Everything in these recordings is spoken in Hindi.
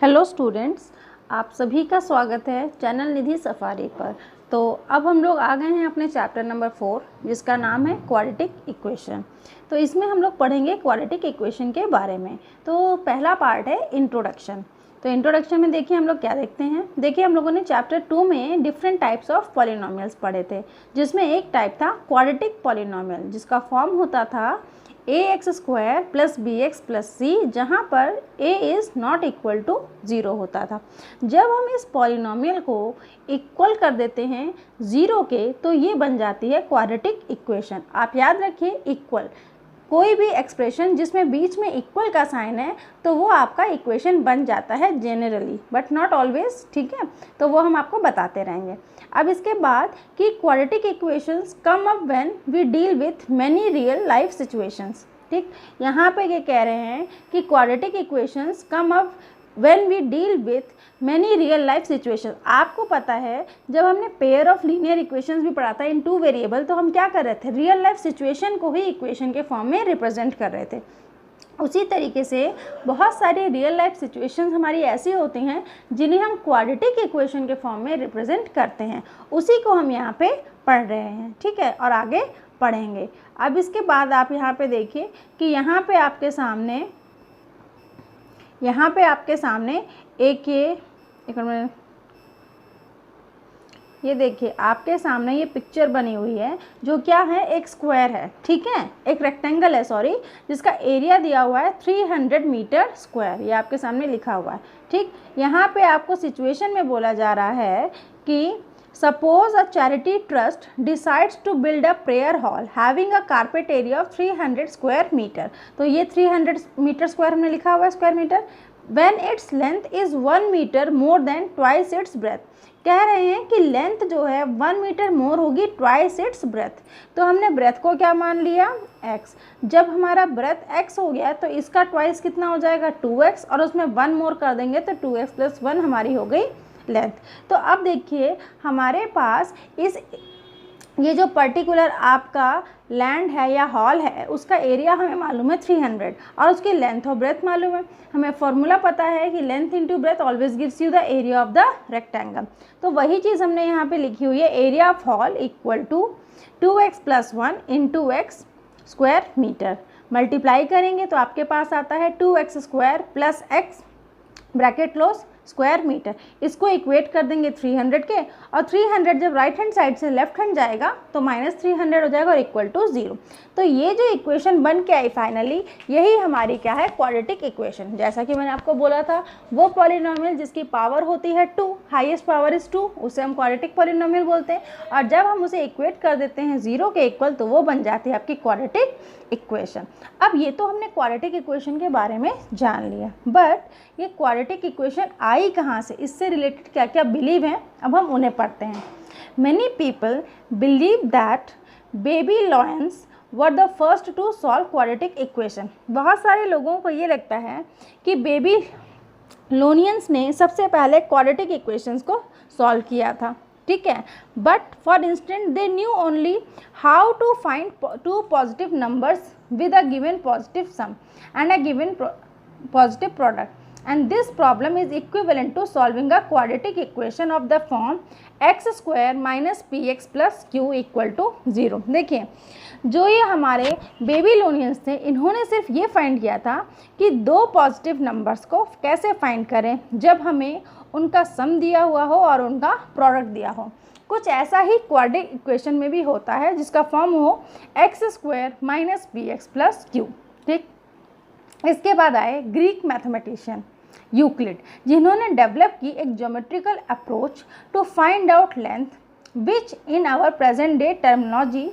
हेलो स्टूडेंट्स, आप सभी का स्वागत है चैनल निधि सफारी पर। तो अब हम लोग आ गए हैं अपने चैप्टर नंबर 4 जिसका नाम है क्वाड्रेटिक इक्वेशन। तो इसमें हम लोग पढ़ेंगे क्वाड्रेटिक इक्वेशन के बारे में। तो पहला पार्ट है इंट्रोडक्शन। तो इंट्रोडक्शन में देखिए हम लोग क्या देखते हैं। देखिए हम लोगों ने चैप्टर 2 में डिफरेंट टाइप्स ऑफ पॉलिनोमियल्स पढ़े थे, जिसमें एक टाइप था क्वाड्रेटिक पॉलिनोमियल जिसका फॉर्म होता था ax² + bx + c, जहाँ पर a is not equal to 0 होता था। जब हम इस पॉलिनोमियल को इक्वल कर देते हैं 0 के, तो ये बन जाती है क्वाड्रेटिक इक्वेशन। आप याद रखिए, इक्वल कोई भी एक्सप्रेशन जिसमें बीच में इक्वल का साइन है तो वो आपका इक्वेशन बन जाता है जनरली, बट नॉट ऑलवेज। ठीक है, तो वो हम आपको बताते रहेंगे। अब इसके बाद कि quadratic equations come up when we deal with many real life situations. ठीक, यहाँ पे ये कह रहे हैं कि quadratic equations come up when we deal with many real life situation. आपको पता है जब हमने पेयर ऑफ लीनियर इक्वेशंस भी पढ़ा था इन 2 वेरिएबल, तो हम क्या कर रहे थे, रियल लाइफ सिचुएशन को ही इक्वेशन के फॉर्म में रिप्रेजेंट कर रहे थे। उसी तरीके से बहुत सारी रियल लाइफ सिचुएशंस हमारी ऐसी होती हैं जिन्हें हम क्वाड्रेटिक इक्वेशन के फॉर्म में रिप्रेजेंट करते हैं। उसी को हम यहाँ पे पढ़ रहे हैं। ठीक है, और आगे पढ़ेंगे। अब इसके बाद आप यहाँ पे देखिए कि यहाँ पे आपके सामने एक ये देखिए आपके सामने ये पिक्चर बनी हुई है जो क्या है, एक स्क्वायर है। ठीक है, एक रेक्टेंगल है, सॉरी, जिसका एरिया दिया हुआ है 300 मीटर स्क्वायर। ये आपके सामने लिखा हुआ है। ठीक, यहाँ पे आपको सिचुएशन में बोला जा रहा है कि suppose a charity trust decides to build a prayer hall having a carpet area of 300 square metre. तो ये 300 मीटर स्क्वायर हमने लिखा हुआ है, square metre. When its length is 1 metre more than twice its breadth। कह रहे हैं कि लेंथ जो है 1 मीटर मोर होगी twice its breadth। तो हमने ब्रेथ को क्या मान लिया, x। जब हमारा ब्रेथ x हो गया तो इसका ट्वाइस कितना हो जाएगा, 2x, और उसमें 1 मोर कर देंगे तो 2x + 1 हमारी हो गई लेंथ। तो अब देखिए हमारे पास ये जो पर्टिकुलर आपका लैंड है या हॉल है, उसका एरिया हमें मालूम है 300 और उसकी लेंथ और ब्रेथ मालूम है। हमें फॉर्मूला पता है कि length into breadth always gives you the area of the rectangle. तो वही चीज़ हमने यहाँ पे लिखी हुई है, area of hall equal to 2x + 1 × x square metre. Multiply करेंगे तो आपके पास आता है 2x² + x bracket close square metre. इसको इक्वेट कर देंगे 300 के, और 300 जब राइट हैंड साइड से लेफ्ट हैंड जाएगा तो -300 हो जाएगा और इक्वल टू 0। तो ये जो इक्वेशन बन के आई फाइनली, यही हमारी क्या है, क्वाड्रेटिक इक्वेशन। जैसा कि मैंने आपको बोला था, वो पॉलिनोमियल जिसकी पावर होती है 2, हाईएस्ट पावर इज़ 2, उसे हम क्वाड्रेटिक पॉलिनोमियल बोलते हैं। और जब हम उसे इक्वेट कर देते हैं 0 के इक्वल, तो वो बन जाती है आपकी क्वाड्रेटिक इक्वेशन। अब ये तो हमने क्वाड्रेटिक इक्वेशन के बारे में जान लिया, बट ये क्वाड्रेटिक इक्वेशन आई कहाँ से, इससे रिलेटेड क्या क्या बिलीव हैं, अब हम उन्हें पढ़ते हैं। Many people believe that Babylonians were the first to solve quadratic equation. बहुत सारे लोगों को ये लगता है कि बेबी लोनियंस ने सबसे पहले क्वाड्रेटिक इक्वेशंस को सॉल्व किया था। ठीक है, but for instance they knew only how to find 2 positive numbers with a given positive sum and a given positive product, and this problem is equivalent to solving a quadratic equation of the form x² - px + q = 0। देखिए जो ये हमारे बेबीलोनियंस थे, इन्होंने सिर्फ ये फाइंड किया था कि 2 पॉजिटिव नंबर्स को कैसे फाइंड करें जब हमें उनका सम दिया हुआ हो और उनका प्रोडक्ट दिया हो। कुछ ऐसा ही क्वाड्रेटिक इक्वेशन में भी होता है जिसका फॉर्म हो x² - px + q। ठीक, इसके बाद आए ग्रीक मैथमेटिशियन यूक्लिड, जिन्होंने डेवलप की एक geometrical approach to find out length, which in our present day terminology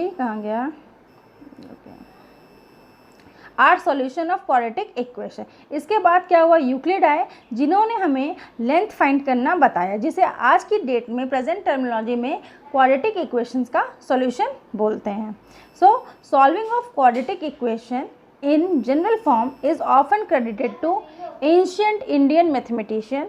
कहाँ गया, are solution of quadratic equation. इसके बाद क्या हुआ, यूक्लिड आए जिन्होंने हमें लेंथ फाइंड करना बताया, जिसे आज की डेट में प्रेजेंट टर्मिनोलॉजी में क्वाड्रेटिक इक्वेशंस का सॉल्यूशन बोलते हैं। So solving of quadratic equation in general form is often credited to ancient Indian mathematician.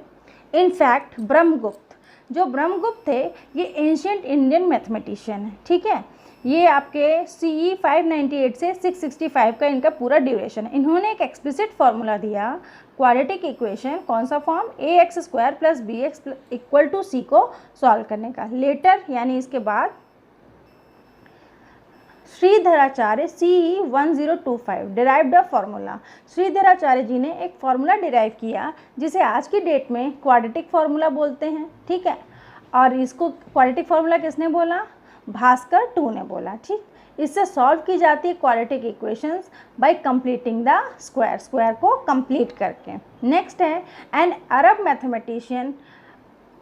In fact Brahmagupta, जो ब्रह्मगुप्त थे, ये एंशियंट इंडियन मैथमेटिशियन है। ठीक है, ये आपके CE 598 से 665 का इनका पूरा ड्यूरेशन है। इन्होंने एक एक्सप्लिसिट फार्मूला दिया क्वाड्रेटिक इक्वेशन, कौन सा form, ax square plus bx equal to c को सॉल्व करने का। लेटर यानी इसके बाद Shridharacharya CE 1025 derived a formula. Shridharacharya ji ने एक फार्मूला डिराइव किया जिसे आज की डेट में क्वाड्रेटिक फार्मूला बोलते हैं, ठीक है। और इसको क्वाड्रेटिक फार्मूला किसने बोला, भास्कर 2 ने बोला, ठीक। इससे सॉल्व की जाती है quadratic equations bye completing the square, square को कंप्लीट करके। नेक्स्ट है एन अरब मैथमेटिशियन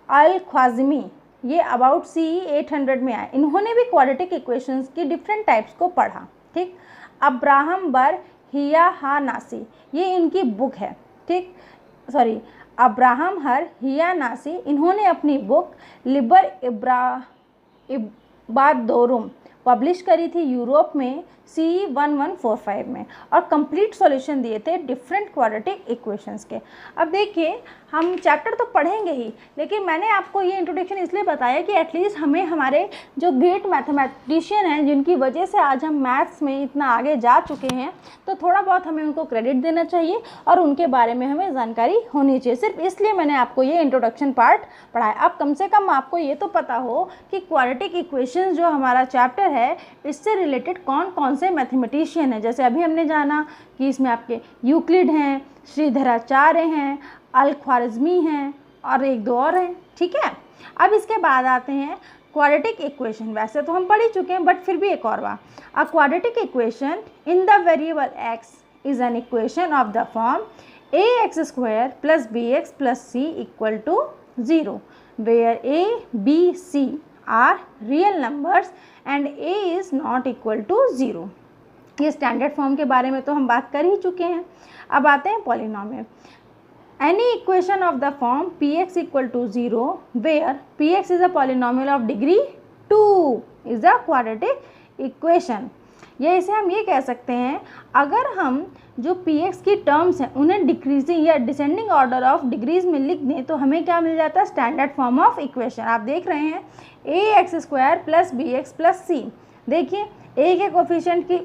अल ख्वाज़मी, ये अबाउट CE 800 में आए। इन्होंने भी क्वाड्रेटिक इक्वेशंस की डिफरेंट टाइप्स को पढ़ा, ठीक। अब्राहम बर हियानासी, ये इनकी बुक है, ठीक, सॉरी अब्राहम हर हियानासी, इन्होंने अपनी बुक लिबर इबादोरुम पब्लिश करी थी यूरोप में CE 1145 में, और कंप्लीट सॉल्यूशन दिए थे डिफरेंट क्वाड्रेटिक इक्वेशंस के। अब देखिए हम चैप्टर तो पढ़ेंगे ही, लेकिन मैंने आपको ये इंट्रोडक्शन इसलिए बताया कि एटलीस्ट हमें हमारे जो ग्रेट मैथमेटिशियन हैं, जिनकी वजह से आज हम मैथ्स में इतना आगे जा चुके हैं, तो थोड़ा बहुत हमें उनको क्रेडिट देना चाहिए और उनके बारे में हमें जानकारी होनी चाहिए। सिर्फ इसलिए मैंने आपको ये इंट्रोडक्शन पार्ट पढ़ाया। अब कम से कम आपको ये तो पता हो कि क्वाड्रेटिक इक्वेशंस जो हमारा चैप्टर है, इससे रिलेटेड कौन कौन से मैथमेटिशियन हैं। जैसे अभी हमने जाना कि इसमें आपके यूक्लिड हैं, श्रीधराचार्य हैं, अल ख्वारिज़मी हैं और एक दो और हैं, ठीक है। अब इसके बाद आते हैं क्वाड्रेटिक इक्वेशन। वैसे तो हम पढ़ ही चुके हैं, बट फिर भी एक और बार, a quadratic equation in the variable x is an equation of the form ax square plus bx plus c equal to 0 where a b c are real numbers and a is not equal to 0। ये स्टैंडर्ड फॉर्म के बारे में तो हम बात कर ही चुके हैं। अब आते हैं polynomial. Any equation of the form px equal to 0 where px is a polynomial of degree 2 is a quadratic equation. या इसे हम ये कह सकते हैं, अगर हम जो px की टर्म्स हैं उन्हें डिक्रीजिंग या डिसेंडिंग ऑर्डर ऑफ डिग्रीज में लिख दें तो हमें क्या मिल जाता है, स्टैंडर्ड फॉर्म ऑफ इक्वेशन। आप देख रहे हैं ax square plus bx plus c। देखिए a के कोफिशिएंट की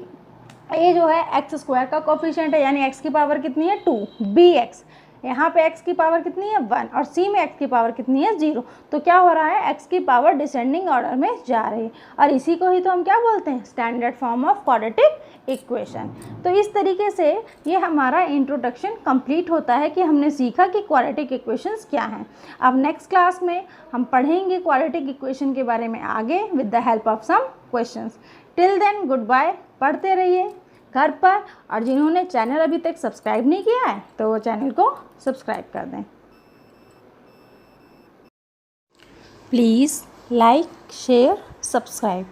a जो है x स्क्वायर का कोफिशिएंट है, यानी x की पावर कितनी है 2, bx यहाँ पे x की पावर कितनी है 1 और c में x की पावर कितनी है 0। तो क्या हो रहा है, x की पावर डिसेंडिंग ऑर्डर में जा रही है, और इसी को ही तो हम क्या बोलते हैं, standard form of quadratic equation. तो इस तरीके से ये हमारा इंट्रोडक्शन कंप्लीट होता है कि हमने सीखा कि क्वाड्रेटिक इक्वेशंस क्या हैं। अब नेक्स्ट क्लास में हम पढ़ेंगे क्वाड्रेटिक इक्वेशन के बारे में आगे with the help of some questions. Till then good bye, पढ़ते रहिए घर पर, और जिन्होंने चैनल अभी तक सब्सक्राइब नहीं किया है तो वो चैनल को सब्सक्राइब कर दें। Please like share subscribe.